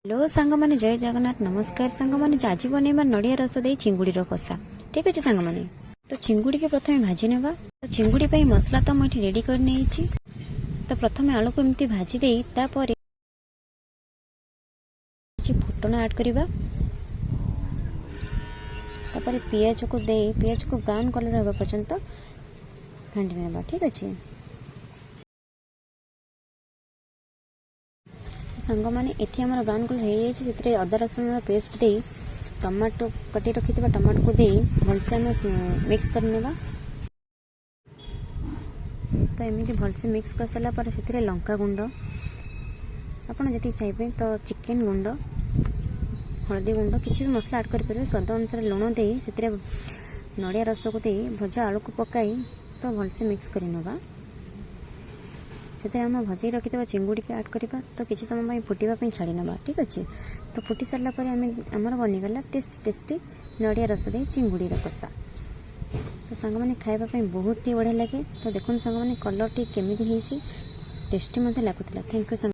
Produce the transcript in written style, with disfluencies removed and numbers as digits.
Hello सांग मैंने जय जगन्नाथ नमस्कार सांग मैंने आज बनवा नड़िया रस दे चिंगुड़ी कषा ठीक अच्छे सांग मैंने तो चिंगुड़ी के प्रथम भाजी नेबा तो चिंगुड़ी मसला तो मुझे रेडी कर नहीं तो प्रथम आलू को एमती भाजी दे तापर फुटन ऐड करवा तापर पियाज को दे पियाज को ब्राउन कलर होगा पर्यंत घाटी नेबा ठीक अच्छे सांग मैंने एठी हमर ब्राउन कलर हो जाए अदा रसुण पेस्ट दे टमाटो कटी रखी टमाटो को दे भलसे आम मिक्स करनेबा तो एमती भलसे मिक्स कर सारा पर से लंका गुंड आपड़ जी चाहिए तो चिकेन गुंड हलदी गुंड किसी भी मसला ऐड करें स्वाद अनुसार लुण दे से नड़िया रस को दे भजा आलू को पकाई तो भलसे मिक्स कर नेबा से आम भजे रखी चिंगुड़ी के ऐड करवा तो किसी समय फुटापी छाड़ी ना ठीक अच्छे तो फुटी सारापर आमर बनीगला टेस्टी नड़िया रस दे चिंगुड़ी कषा तो सांग मैंने खावाई बहुत ही बढ़िया लगे तो देखो सांग मैंने कलर टी केमी टेस्टी लगुला थैंक यू।